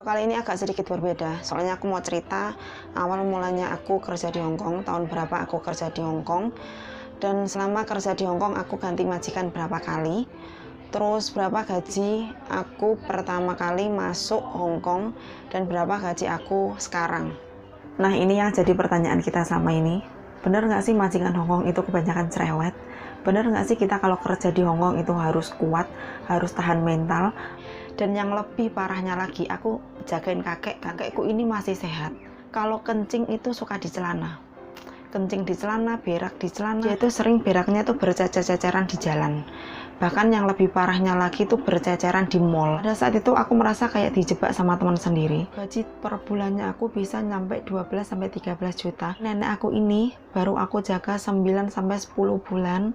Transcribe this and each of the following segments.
Kali ini agak sedikit berbeda, soalnya aku mau cerita awal mulanya aku kerja di Hong Kong, tahun berapa aku kerja di Hong Kong, dan selama kerja di Hong Kong aku ganti majikan berapa kali, terus berapa gaji aku pertama kali masuk Hong Kong, dan berapa gaji aku sekarang. Nah, ini yang jadi pertanyaan kita sama ini. Bener nggak sih majikan Hong Kong itu kebanyakan cerewet? Bener nggak sih kita kalau kerja di Hong Kong itu harus kuat, harus tahan mental? Dan yang lebih parahnya lagi, aku jagain kakekku ini masih sehat. Kalau kencing itu suka di celana. Kencing di celana, berak di celana. Dia itu sering beraknya tuh bercecer-ceceran di jalan. Bahkan yang lebih parahnya lagi tuh berceceran di mall. Pada saat itu aku merasa kayak dijebak sama teman sendiri. Gaji per bulannya aku bisa nyampe 12-13 juta. Nenek aku ini baru aku jaga 9-10 bulan.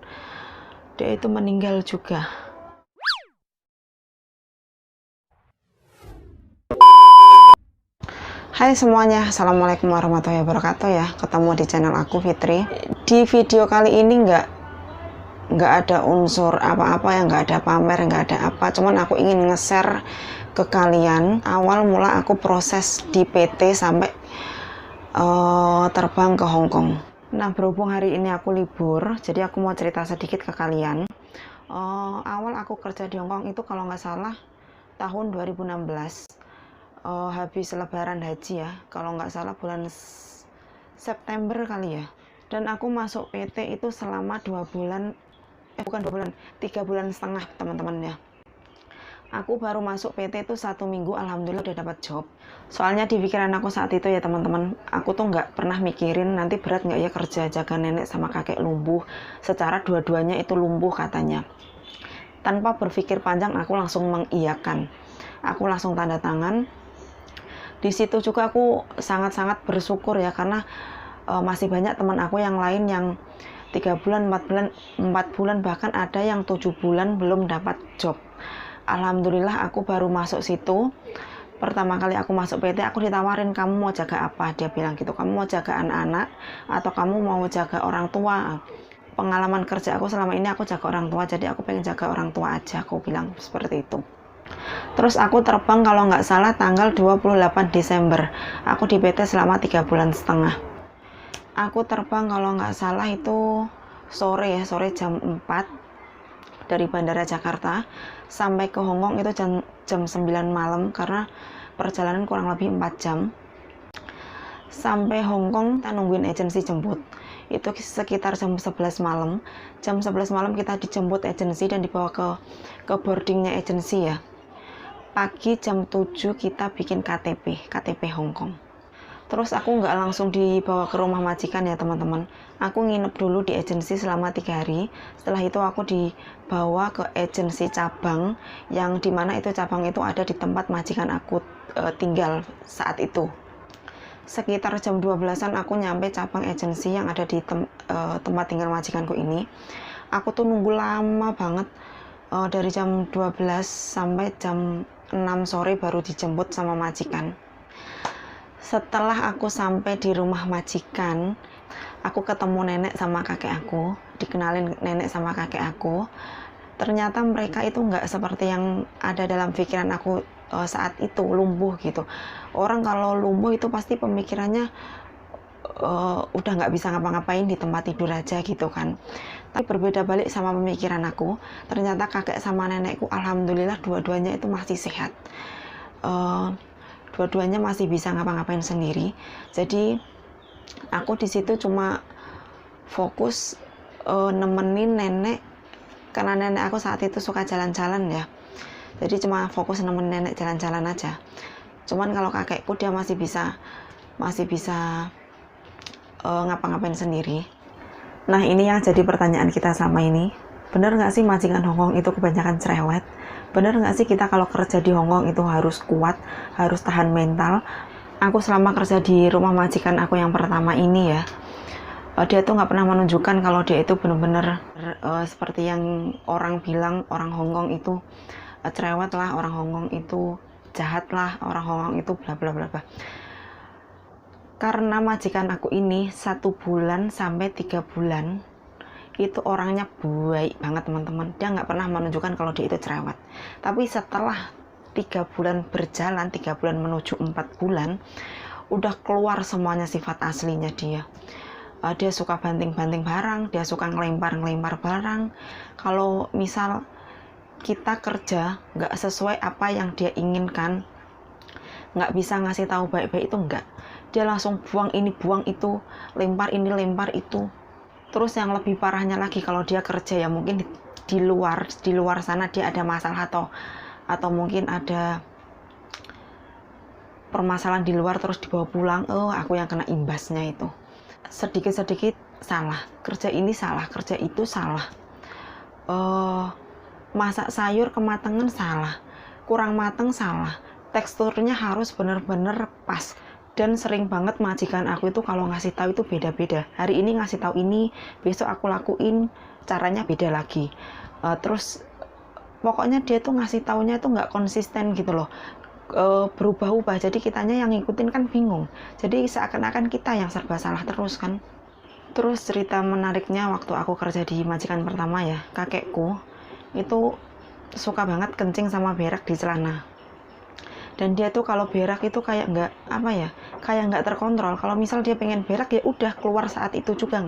Dia itu meninggal juga. Hai semuanya, Assalamualaikum warahmatullahi wabarakatuh ya. Ketemu di channel aku Fitri. Di video kali ini nggak ada unsur apa-apa ya, nggak ada pamer, nggak ada apa. Cuman aku ingin nge-share ke kalian awal mula aku proses di PT sampai terbang ke Hong Kong. Nah, berhubung hari ini aku libur, jadi aku mau cerita sedikit ke kalian. Awal aku kerja di Hong Kong itu kalau nggak salah tahun 2016. Habis lebaran haji ya, kalau nggak salah bulan September kali ya. Dan aku masuk PT itu selama 2 bulan, bukan 2 bulan, 3 bulan setengah teman-teman ya. Aku baru masuk PT itu 1 minggu, alhamdulillah udah dapat job. Soalnya di pikiran aku saat itu ya teman-teman, aku tuh nggak pernah mikirin nanti berat nggak ya kerja jaga nenek sama kakek lumpuh. Secara dua-duanya itu lumpuh katanya. Tanpa berpikir panjang aku langsung mengiyakan. Aku langsung tanda tangan. Di situ juga aku sangat-sangat bersyukur ya, karena masih banyak teman aku yang lain yang 3 bulan, 4 bulan, bahkan ada yang 7 bulan belum dapat job. Alhamdulillah aku baru masuk situ. Pertama kali aku masuk PT, aku ditawarin, kamu mau jaga apa? Dia bilang gitu, kamu mau jaga anak-anak atau kamu mau jaga orang tua? Pengalaman kerja aku selama ini aku jaga orang tua, jadi aku pengen jaga orang tua aja, aku bilang seperti itu. Terus aku terbang kalau nggak salah tanggal 28 Desember. Aku di PT selama 3 bulan setengah. Aku terbang kalau nggak salah itu sore ya, sore jam 4 dari Bandara Jakarta sampai ke Hong Kong itu jam 9 malam, karena perjalanan kurang lebih 4 jam. Sampai Hong Kong kita nungguin agensi jemput. Itu sekitar jam 11 malam. Jam 11 malam kita dijemput agensi dan dibawa ke boardingnya agensi ya. Pagi jam 7 kita bikin KTP Hong Kong. Terus aku nggak langsung dibawa ke rumah majikan ya teman-teman. Aku nginep dulu di agensi selama 3 hari. Setelah itu aku dibawa ke agensi cabang, yang dimana itu cabang itu ada di tempat majikan aku tinggal saat itu. Sekitar jam 12-an aku nyampe cabang agensi yang ada di tempat tinggal majikanku ini. Aku tuh nunggu lama banget, dari jam 12 sampai jam 6 sore baru dijemput sama majikan. Setelah aku sampai di rumah majikan, aku ketemu nenek sama kakek aku, dikenalin nenek sama kakek aku. Ternyata mereka itu nggak seperti yang ada dalam pikiran aku saat itu, lumpuh gitu. Orang kalau lumpuh itu pasti pemikirannya udah nggak bisa ngapa-ngapain, di tempat tidur aja gitu kan. Tapi berbeda balik sama pemikiran aku. Ternyata kakek sama nenekku alhamdulillah dua-duanya itu masih sehat. Dua-duanya masih bisa ngapa-ngapain sendiri. Jadi aku di situ cuma fokus nemenin nenek, karena nenek aku saat itu suka jalan-jalan ya. Jadi cuma fokus nemenin nenek jalan-jalan aja. Cuman kalau kakekku dia masih bisa ngapa-ngapain sendiri. Nah, ini yang jadi pertanyaan kita sama ini. Bener nggak sih majikan Hong Kong itu kebanyakan cerewet? Bener nggak sih kita kalau kerja di Hong Kong itu harus kuat, harus tahan mental? Aku selama kerja di rumah majikan aku yang pertama ini ya, dia tuh nggak pernah menunjukkan kalau dia itu bener-bener seperti yang orang bilang, orang Hong Kong itu cerewet lah, orang Hong Kong itu jahat lah, orang Hong Kong itu bla bla bla bla. Karena majikan aku ini 1 bulan sampai 3 bulan itu orangnya baik banget teman-teman. Dia nggak pernah menunjukkan kalau dia itu cerewet. Tapi setelah 3 bulan berjalan, 3 bulan menuju 4 bulan, udah keluar semuanya sifat aslinya dia. Dia suka banting-banting barang, dia suka ngelempar-ngelempar barang. Kalau misal kita kerja nggak sesuai apa yang dia inginkan, nggak bisa ngasih tahu baik-baik, itu enggak. Dia langsung buang ini, buang itu, lempar ini, lempar itu. Terus yang lebih parahnya lagi, kalau dia kerja ya mungkin di luar sana dia ada masalah atau mungkin ada permasalahan di luar terus dibawa pulang, aku yang kena imbasnya itu. Sedikit-sedikit salah, kerja ini salah, kerja itu salah, masak sayur kematangan salah, kurang mateng salah, teksturnya harus bener-bener pas. Dan sering banget majikan aku itu kalau ngasih tahu itu beda-beda. Hari ini ngasih tahu ini, besok aku lakuin caranya beda lagi. Terus pokoknya dia tuh ngasih taunya itu nggak konsisten gitu loh, berubah-ubah. Jadi kitanya yang ngikutin kan bingung. Jadi seakan-akan kita yang serba salah terus kan. Terus cerita menariknya, waktu aku kerja di majikan pertama ya, kakekku itu suka banget kencing sama berak di celana. Dan dia tuh kalau berak itu kayak kayak nggak terkontrol. Kalau misal dia pengen berak ya udah keluar saat itu juga,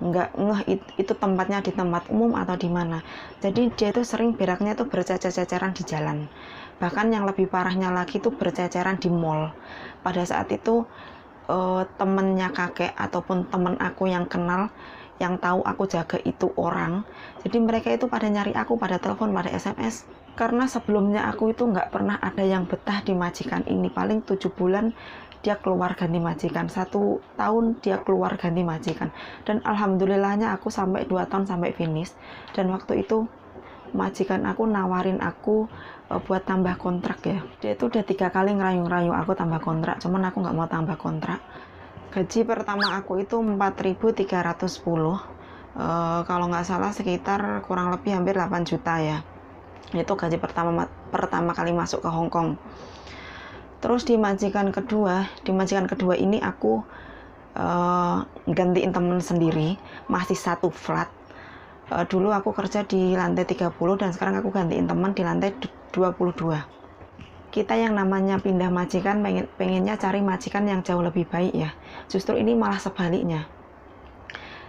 nggak ngeh itu tempatnya di tempat umum atau di mana. Jadi dia tuh sering beraknya tuh bercecer-ceceran di jalan. Bahkan yang lebih parahnya lagi tuh berceceran di mall. Pada saat itu temennya kakek ataupun temen aku yang kenal, yang tahu aku jaga itu orang, jadi mereka itu pada nyari aku, pada telepon, pada SMS. Karena sebelumnya aku itu nggak pernah ada yang betah di majikan ini. Paling 7 bulan dia keluar ganti majikan, 1 tahun dia keluar ganti majikan. Dan alhamdulillahnya aku sampai 2 tahun sampai finish. Dan waktu itu majikan aku nawarin aku buat tambah kontrak ya. Dia itu udah 3 kali ngerayu-ngerayu aku tambah kontrak, cuman aku nggak mau tambah kontrak. Gaji pertama aku itu 4.310, kalau nggak salah sekitar kurang lebih hampir 8 juta ya. Itu gaji pertama kali masuk ke Hong Kong. Terus di majikan kedua ini aku gantiin temen sendiri, masih satu flat. Dulu aku kerja di lantai 30 dan sekarang aku gantiin teman di lantai 22. Kita yang namanya pindah majikan pengennya cari majikan yang jauh lebih baik ya. Justru ini malah sebaliknya.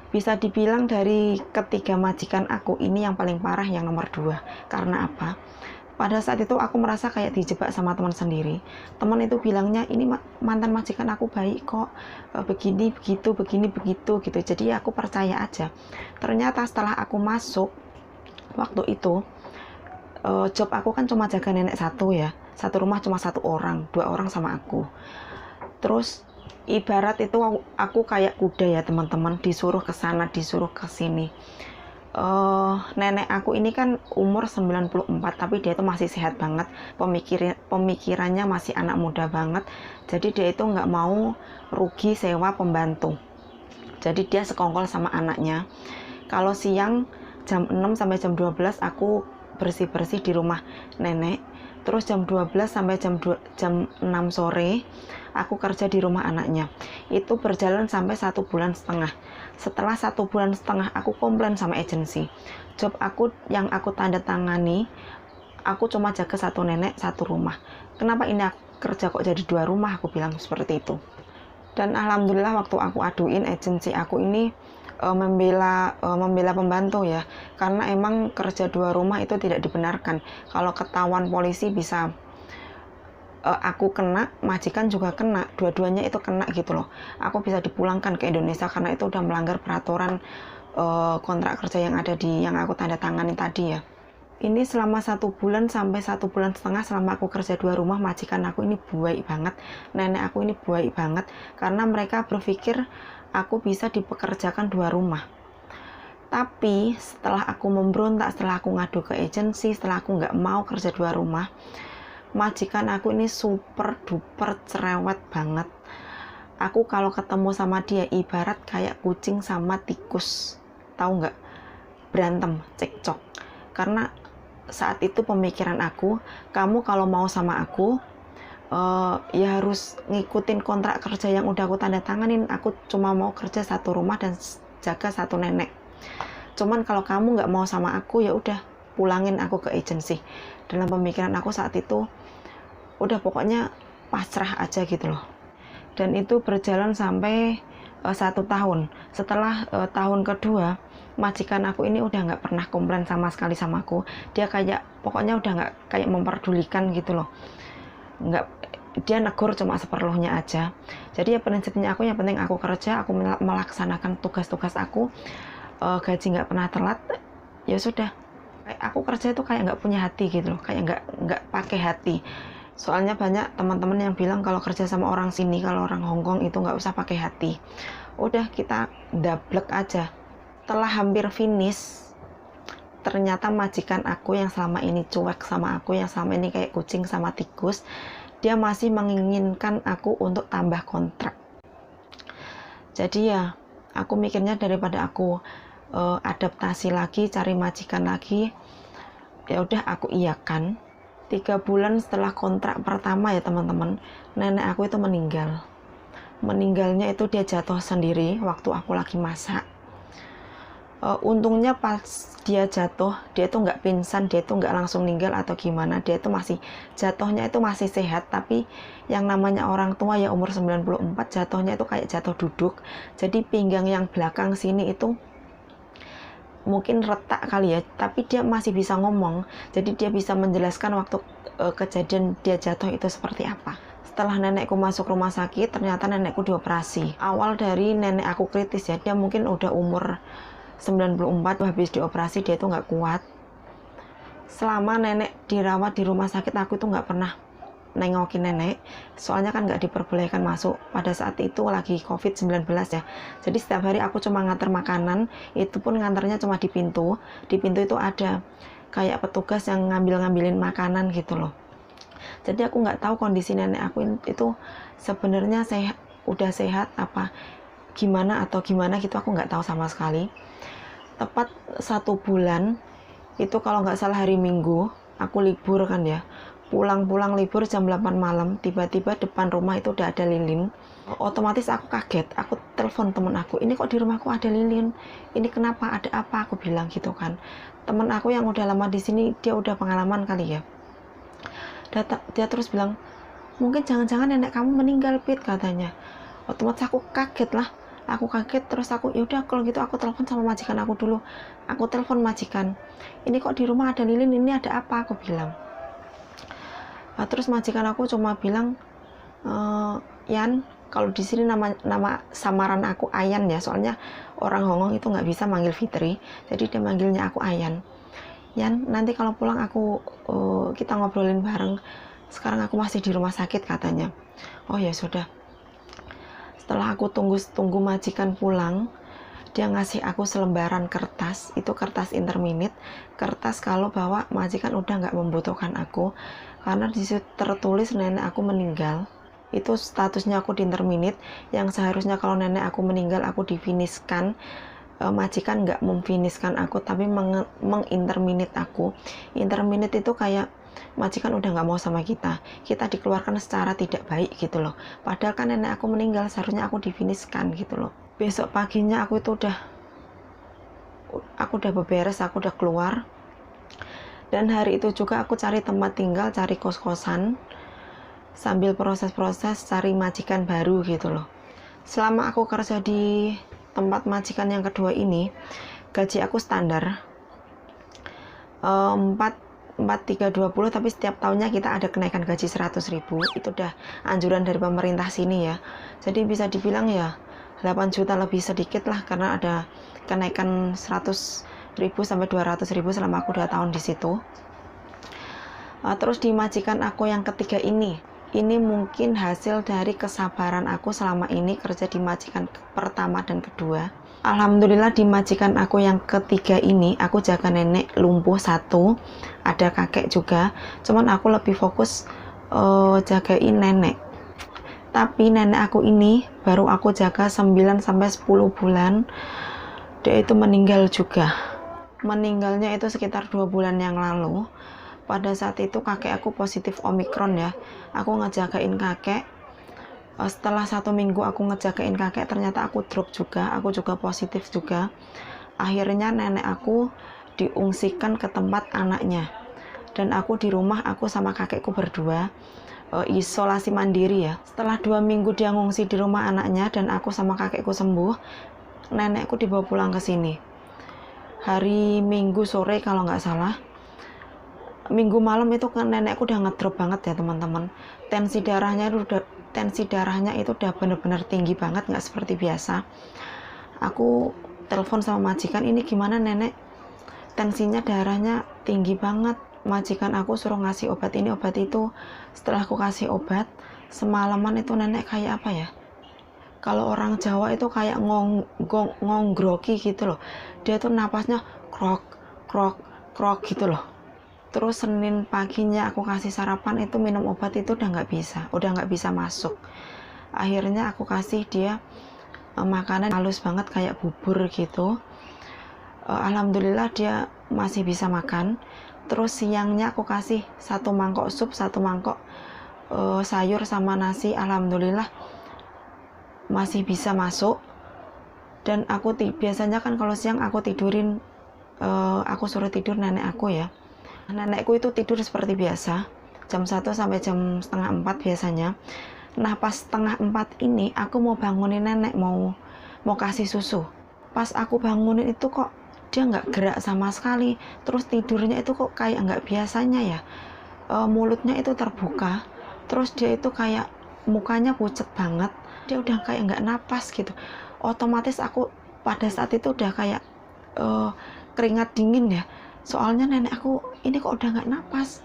Bisa dibilang dari ketiga majikan aku, ini yang paling parah yang nomor 2. Karena apa? Pada saat itu aku merasa kayak dijebak sama teman sendiri. Teman itu bilangnya, ini mantan majikan aku baik kok, begini begitu gitu. Jadi aku percaya aja. Ternyata setelah aku masuk waktu itu, job aku kan cuma jaga nenek satu ya. Satu rumah cuma 1 orang, 2 orang sama aku. Terus ibarat itu aku kayak kuda ya teman-teman, disuruh ke sana, disuruh ke sini. Nenek aku ini kan umur 94, tapi dia itu masih sehat banget, pemikirannya masih anak muda banget. Jadi dia itu nggak mau rugi sewa pembantu. Jadi dia sekongkol sama anaknya. Kalau siang jam 6 sampai jam 12 aku bersih-bersih di rumah nenek. Terus jam 12 sampai jam 6 sore aku kerja di rumah anaknya. Itu berjalan sampai 1,5 bulan. Setelah 1,5 bulan aku komplain sama agensi. Job aku yang aku tanda tangani, aku cuma jaga 1 nenek 1 rumah. Kenapa ini aku kerja kok jadi 2 rumah, aku bilang seperti itu. Dan alhamdulillah waktu aku aduin, agensi aku ini membela pembantu ya, karena emang kerja 2 rumah itu tidak dibenarkan. Kalau ketahuan polisi bisa aku kena, majikan juga kena, dua-duanya itu kena gitu loh. Aku bisa dipulangkan ke Indonesia karena itu udah melanggar peraturan kontrak kerja yang ada yang aku tanda tangani tadi ya. Ini selama 1 bulan sampai 1,5 bulan selama aku kerja 2 rumah, majikan aku ini baik banget, nenek aku ini baik banget, karena mereka berpikir aku bisa dipekerjakan 2 rumah. Tapi setelah aku memberontak, setelah aku ngadu ke agensi, setelah aku nggak mau kerja 2 rumah, majikan aku ini super duper cerewet banget. Aku kalau ketemu sama dia ibarat kayak kucing sama tikus, tahu nggak? Berantem, cekcok. Karena saat itu pemikiran aku, kamu kalau mau sama aku ya harus ngikutin kontrak kerja yang udah aku tanda tanganin. Aku cuma mau kerja 1 rumah dan jaga 1 nenek. Cuman kalau kamu nggak mau sama aku, ya udah pulangin aku ke agensi. Dalam pemikiran aku saat itu udah pokoknya pasrah aja gitu loh. Dan itu berjalan sampai 1 tahun. Setelah tahun kedua, majikan aku ini udah nggak pernah komplain sama sekali sama aku. Dia kayak pokoknya udah nggak kayak memperdulikan gitu loh. Nggak, dia negur cuma seperlunya aja. Jadi ya prinsipnya aku yang penting aku kerja, aku melaksanakan tugas-tugas aku, gaji nggak pernah telat, ya sudah. Kayak aku kerja itu kayak nggak punya hati gitu loh, kayak nggak pakai hati. Soalnya banyak teman-teman yang bilang kalau kerja sama orang sini, kalau orang Hongkong itu nggak usah pakai hati. Udah kita dablek aja. Setelah hampir finish, ternyata majikan aku yang selama ini cuek sama aku, yang selama ini kayak kucing sama tikus, dia masih menginginkan aku untuk tambah kontrak. Jadi ya, aku mikirnya daripada aku adaptasi lagi, cari majikan lagi, ya udah aku iyakan. 3 bulan setelah kontrak pertama ya teman-teman, nenek aku itu meninggal. Meninggalnya itu dia jatuh sendiri waktu aku lagi masak. Untungnya pas dia jatuh, dia tuh nggak pingsan, dia tuh nggak langsung meninggal atau gimana, dia tuh masih jatuhnya itu masih sehat. Tapi yang namanya orang tua ya umur 94, jatuhnya itu kayak jatuh duduk. Jadi pinggang yang belakang sini itu mungkin retak kali ya, tapi dia masih bisa ngomong. Jadi dia bisa menjelaskan waktu kejadian dia jatuh itu seperti apa. Setelah nenekku masuk rumah sakit, ternyata nenekku dioperasi. Awal dari nenek aku kritis ya, dia mungkin udah umur 94, habis dioperasi dia itu nggak kuat. Selama nenek dirawat di rumah sakit, aku itu nggak pernah nengokin nenek, soalnya kan nggak diperbolehkan masuk pada saat itu lagi COVID-19 ya. Jadi setiap hari aku cuma nganter makanan, itu pun nganternya cuma di pintu itu ada kayak petugas yang ngambilin makanan gitu loh. Jadi aku nggak tahu kondisi nenek aku itu sebenarnya udah sehat apa gimana atau gimana gitu, aku nggak tahu sama sekali. Tepat 1 bulan itu kalau nggak salah hari Minggu, aku libur kan ya, pulang libur jam 8 malam, tiba-tiba depan rumah itu udah ada lilin. Otomatis aku kaget, aku telepon temen aku, ini kok di rumahku ada lilin, ini kenapa, ada apa, aku bilang gitu kan. Temen aku yang udah lama di sini, dia udah pengalaman kali ya, dia terus bilang, mungkin jangan-jangan nenek kamu meninggal, Pit, katanya. Otomatis aku kaget lah, terus aku yaudah kalau gitu aku telepon sama majikan aku dulu. Aku telepon majikan, ini kok di rumah ada lilin, ini ada apa, aku bilang. Terus majikan aku cuma bilang, Yan, kalau di sini nama samaran aku Ayan ya, soalnya orang Hongkong itu nggak bisa manggil Fitri, jadi dia manggilnya aku Ayan. Yan, nanti kalau pulang kita ngobrolin bareng, sekarang aku masih di rumah sakit, katanya. Oh ya sudah. Setelah aku tunggu majikan pulang, dia ngasih aku selembaran kertas, itu kertas interminate, kertas kalau bahwa majikan udah nggak membutuhkan aku, karena disitu tertulis nenek aku meninggal. Itu statusnya aku di interminate, yang seharusnya kalau nenek aku meninggal aku difiniskan, majikan nggak memfiniskan aku, tapi menginterminate aku. Interminate itu kayak majikan udah nggak mau sama kita dikeluarkan secara tidak baik gitu loh, padahal kan nenek aku meninggal, seharusnya aku difiniskan gitu loh. Besok paginya aku udah beberes, aku udah keluar, dan hari itu juga aku cari tempat tinggal, cari kos-kosan sambil proses-proses cari majikan baru gitu loh. Selama aku kerja di tempat majikan yang kedua ini, gaji aku standar 4.320, tapi setiap tahunnya kita ada kenaikan gaji 100.000. Itu udah anjuran dari pemerintah sini ya, jadi bisa dibilang ya 8 juta lebih sedikit lah, karena ada kenaikan 100.000 sampai 200.000 selama aku 2 tahun di situ. Terus di majikan aku yang ketiga ini mungkin hasil dari kesabaran aku selama ini kerja di majikan pertama dan kedua. Alhamdulillah di majikan aku yang ketiga ini aku jaga nenek lumpuh 1, ada kakek juga, cuman aku lebih fokus jagain nenek. Tapi nenek aku ini baru aku jaga 9 sampai 10 bulan, dia itu meninggal juga. Meninggalnya itu sekitar 2 bulan yang lalu. Pada saat itu kakek aku positif Omikron ya. Aku ngejagain kakek. Setelah 1 minggu aku ngejagain kakek, ternyata aku drop juga. Aku juga positif juga. Akhirnya nenek aku diungsikan ke tempat anaknya. Dan aku di rumah, aku sama kakekku berdua isolasi mandiri ya. Setelah 2 minggu dia ngungsi di rumah anaknya dan aku sama kakekku sembuh, nenekku dibawa pulang ke sini. Hari Minggu sore kalau nggak salah. Minggu malam itu kan nenekku udah ngedrop banget ya teman-teman. Tensi darahnya itu udah bener-bener tinggi banget, nggak seperti biasa. Aku telepon sama majikan, ini gimana nenek, tensinya darahnya tinggi banget. Majikan aku suruh ngasih obat ini obat itu. Setelah aku kasih obat, semalaman itu nenek kayak apa ya, kalau orang Jawa itu kayak ngongroki gitu loh. Dia tuh napasnya krok krok krok gitu loh. Terus Senin paginya aku kasih sarapan, itu minum obat itu udah nggak bisa masuk. Akhirnya aku kasih dia makanan halus banget kayak bubur gitu. Alhamdulillah dia masih bisa makan. Terus siangnya aku kasih 1 mangkok sup, 1 mangkok sayur sama nasi. Alhamdulillah masih bisa masuk. Dan aku biasanya kan kalau siang aku tidurin, aku suruh tidur nenek aku ya. Nenekku itu tidur seperti biasa, jam 1 sampai jam setengah 4 biasanya. Nah pas setengah 4 ini aku mau bangunin nenek, mau kasih susu. Pas aku bangunin itu kok dia nggak gerak sama sekali. Terus tidurnya itu kok kayak nggak biasanya ya, mulutnya itu terbuka. Terus dia itu kayak mukanya pucet banget, dia udah kayak nggak napas gitu. Otomatis aku pada saat itu udah kayak keringat dingin ya, soalnya nenek aku ini kok udah nggak napas.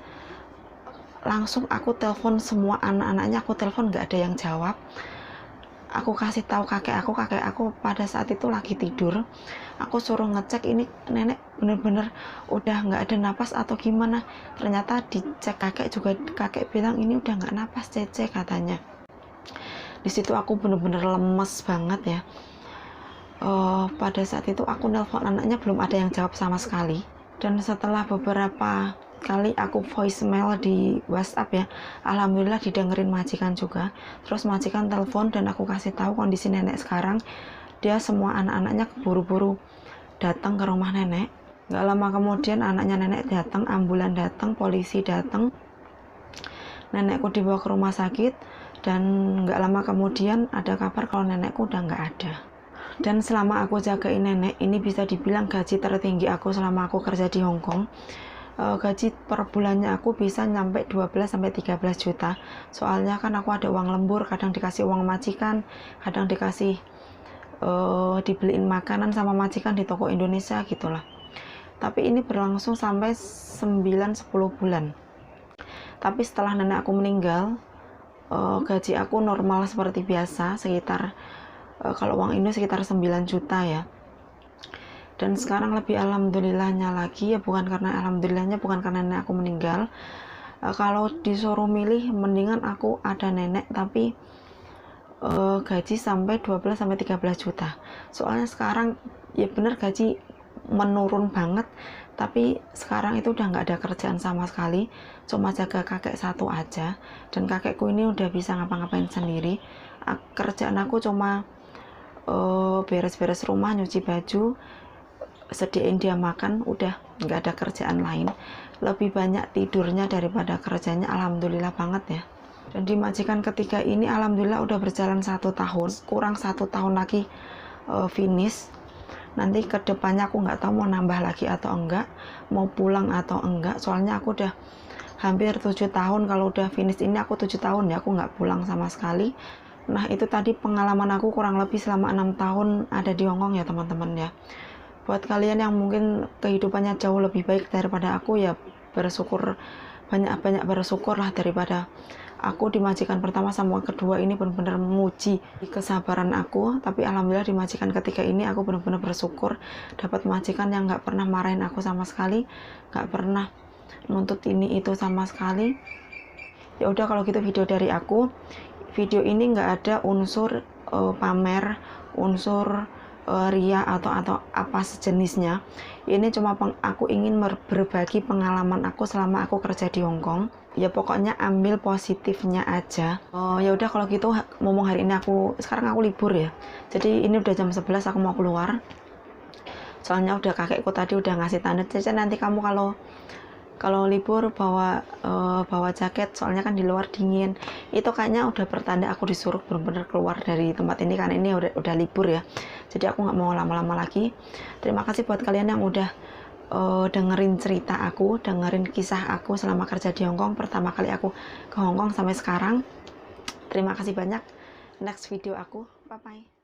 Langsung aku telepon semua anak-anaknya, aku telepon nggak ada yang jawab. Aku kasih tahu kakek aku pada saat itu lagi tidur. Aku suruh ngecek ini nenek bener-bener udah nggak ada napas atau gimana. Ternyata dicek kakek bilang ini udah nggak napas Cece katanya. Di situ aku bener-bener lemes banget ya. Pada saat itu aku nelpon anaknya belum ada yang jawab sama sekali. Dan setelah beberapa kali aku voicemail di WhatsApp ya, alhamdulillah didengerin majikan juga. Terus majikan telepon dan aku kasih tahu kondisi nenek sekarang. Dia semua anak-anaknya buru-buru datang ke rumah nenek. Gak lama kemudian anaknya nenek datang, ambulan datang, polisi datang. Nenekku dibawa ke rumah sakit dan gak lama kemudian ada kabar kalau nenekku udah gak ada. Dan selama aku jagain nenek, ini bisa dibilang gaji tertinggi aku selama aku kerja di Hong Kong. Gaji per bulannya aku bisa nyampe 12-13 juta. Soalnya kan aku ada uang lembur, kadang dikasih uang majikan, kadang dikasih dibeliin makanan sama majikan di toko Indonesia gitulah. Tapi ini berlangsung sampai 9-10 bulan. Tapi setelah nenek aku meninggal, gaji aku normal seperti biasa, sekitar kalau uang ini sekitar 9 juta ya. Dan sekarang lebih alhamdulillahnya lagi ya, bukan karena nenek aku meninggal. Kalau disuruh milih, mendingan aku ada nenek tapi gaji sampai 12-13 juta. Soalnya sekarang ya bener gaji menurun banget, tapi sekarang itu udah nggak ada kerjaan sama sekali, cuma jaga kakek satu aja. Dan kakekku ini udah bisa ngapa-ngapain sendiri. Kerjaan aku cuma beres-beres rumah, nyuci baju, sediain dia makan, udah nggak ada kerjaan lain. Lebih banyak tidurnya daripada kerjanya, alhamdulillah banget ya. Dan di majikan ketiga ini alhamdulillah udah berjalan 1 tahun, kurang 1 tahun lagi finish. Nanti kedepannya aku nggak tahu mau nambah lagi atau enggak, mau pulang atau enggak. Soalnya aku udah hampir 7 tahun, kalau udah finish ini aku 7 tahun ya aku nggak pulang sama sekali. Nah itu tadi pengalaman aku kurang lebih selama 6 tahun ada di Hongkong ya teman-teman ya. Buat kalian yang mungkin kehidupannya jauh lebih baik daripada aku ya bersyukur, banyak-banyak bersyukur lah daripada aku. Di majikan pertama sama kedua ini benar-benar menguji kesabaran aku, tapi alhamdulillah di majikan ketiga ini aku benar-benar bersyukur dapat majikan yang nggak pernah marahin aku sama sekali, nggak pernah nuntut ini itu sama sekali. Ya udah kalau gitu video dari aku. Video ini nggak ada unsur pamer, unsur ria atau apa sejenisnya. Ini cuma aku ingin berbagi pengalaman aku selama aku kerja di Hong Kong. Ya pokoknya ambil positifnya aja. Ya udah kalau gitu ngomong hari ini sekarang aku libur ya. Jadi ini udah jam 11 aku mau keluar. soalnya udah kakekku tadi udah ngasih tanda, Cece nanti kamu kalau libur bawa jaket, soalnya kan di luar dingin. Itu kayaknya udah pertanda aku disuruh benar-benar keluar dari tempat ini karena ini udah libur ya. Jadi aku nggak mau lama-lama lagi. Terima kasih buat kalian yang udah dengerin cerita aku, dengerin kisah aku selama kerja di Hongkong. Pertama kali aku ke Hongkong sampai sekarang. Terima kasih banyak. Next video aku, bye bye.